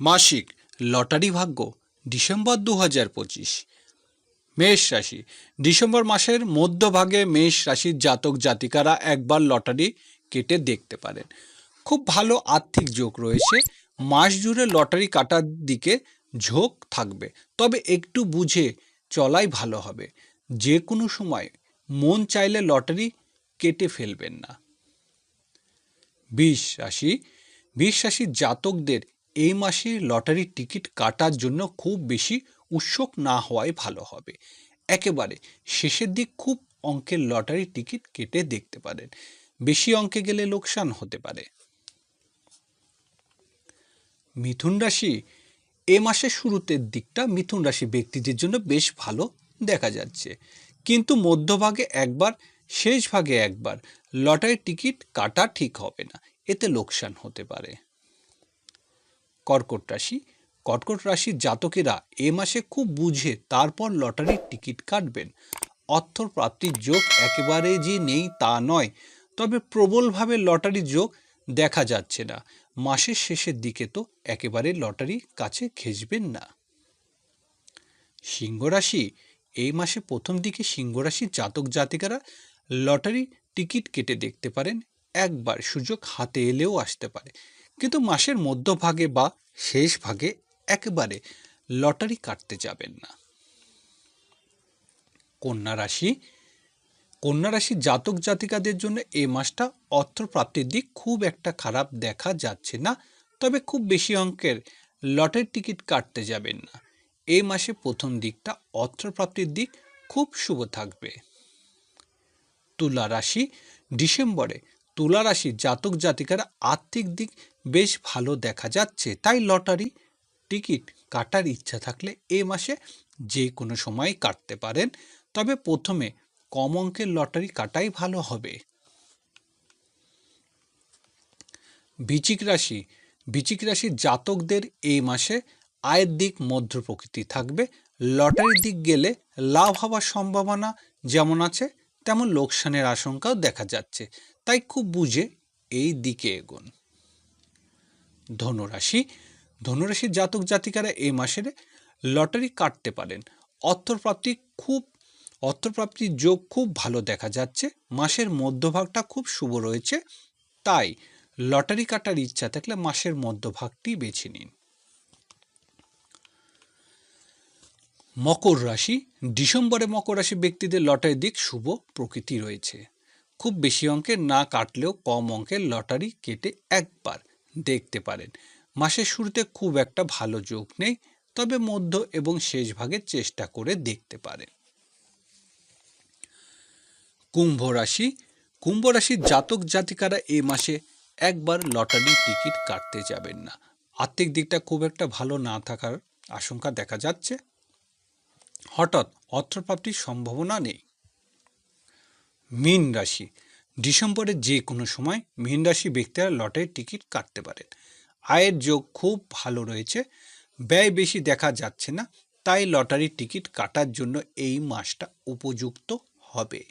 মাসিক লটারি ভাগ্য ডিসেম্বর 2025। মেষ রাশি। ডিসেম্বর মাসের মধ্যভাগে মেষ রাশির জাতক জাতিকারা একবার লটারি কেটে দেখতে পারেন। খুব ভালো আর্থিক যোগ রয়েছে। মাস জুড়ে লটারি কাটার দিকে ঝোঁক থাকবে, তবে একটু বুঝে চলাই ভালো হবে। যে কোনো সময় মন চাইলে লটারি কেটে ফেলবেন না। বৃষ রাশি। বৃষ রাশির জাতকদের এই মাসে লটারির টিকিট কাটার জন্য খুব বেশি উৎসুক না হওয়াই ভালো হবে। একেবারে শেষের দিক খুব অঙ্কের লটারি টিকিট কেটে দেখতে পারেন। বেশি অঙ্কে গেলে লোকসান হতে পারে। মিথুন রাশি। এ মাসের শুরুতে দিকটা মিথুন রাশি ব্যক্তিদের জন্য বেশ ভালো দেখা যাচ্ছে, কিন্তু মধ্যভাগে একবার শেষ ভাগে একবার লটারির টিকিট কাটা ঠিক হবে না, এতে লোকসান হতে পারে। কর্কট রাশি। কর্কট রাশির জাতকেরা এ মাসে খুব বুঝে তারপর লটারির টিকিট কাটবেন। অর্থ প্রাপ্তির যোগ একেবারে যে নেই তা নয়, তবে প্রবলভাবে লটারির যোগ দেখা যাচ্ছে না। মাসের শেষের দিকে তো একেবারে লটারি কাছে ঘেঁষবেন না। সিংহ রাশি। এই মাসে প্রথম দিকে সিংহ রাশির জাতক জাতিকারা লটারি টিকিট কেটে দেখতে পারেন। একবার সুযোগ হাতে এলেও আসতে পারে, কিন্তু মাসের মধ্যভাগে বা শেষ ভাগে একেবারে লটারি কাটতে যাবেন না। কন্যা রাশি। কন্যা রাশির জাতক জাতিকাদের জন্য এই মাসটা অর্থপ্রাপ্তির দিক খুব একটা খারাপ দেখা যাচ্ছে না, তবে খুব বেশি অঙ্কের লটারির টিকিট কাটতে যাবেন না। এই মাসে প্রথম দিকটা অর্থপ্রাপ্তির দিক খুব শুভ থাকবে। তুলা রাশি। ডিসেম্বরে তুলা রাশির জাতক জাতিকারা আর্থিক দিক বেশ ভালো দেখা যাচ্ছে, তাই লটারি টিকিট কাটার ইচ্ছা থাকলে এ মাসে যে কোনো সময় কাটতে পারেন, তবে প্রথমে কম অঙ্কের লটারি কাটাই ভালো হবে। বৃশ্চিক রাশি। বৃশ্চিক রাশির জাতকদের এই মাসে আয়ের দিক মধ্য প্রকৃতি থাকবে। লটারির দিক গেলে লাভ হওয়ার সম্ভাবনা যেমন আছে, তেমন লোকসানের আশঙ্কাও দেখা যাচ্ছে, তাই খুব বুঝে এই দিকে এগোন। ধনুরাশি। ধনুরাশির জাতক জাতিকারা এই মাসের লটারি কাটতে পারেন। অর্থপ্রাপ্তির যোগ খুব ভালো দেখা যাচ্ছে। মাসের মধ্যভাগটা খুব শুভ রয়েছে, তাই লটারি কাটার ইচ্ছা থাকলে মাসের মধ্যভাগটি বেছে নিন। মকর রাশি। ডিসেম্বরে মকর রাশি ব্যক্তিদের লটারির দিক শুভ প্রকৃতি রয়েছে। খুব বেশি অঙ্কের না কাটলেও কম অঙ্কের লটারি কেটে একবার দেখতে পারেন। মাসের শুরুতে খুব একটা ভালো যোগ নেই, তবে মধ্য এবং শেষ ভাগে চেষ্টা করে দেখতে পারেন। কুম্ভ রাশি। কুম্ভ রাশির জাতক জাতিকারা এই মাসে একবার লটারির টিকিট কাটতে যাবেন না। আর্থিক দিকটা খুব একটা ভালো না থাকার আশঙ্কা দেখা যাচ্ছে। হঠাৎ অর্থপ্রাপ্তির সম্ভাবনা নেই। মীন রাশি। ডিসেম্বরের যে কোনো সময় মীন রাশি ব্যক্তিরা লটারির টিকিট কাটতে পারেন। আয়ের যোগ খুব ভালো রয়েছে, ব্যয় বেশি দেখা যাচ্ছে না, তাই লটারির টিকিট কাটার জন্য এই মাসটা উপযুক্ত হবে।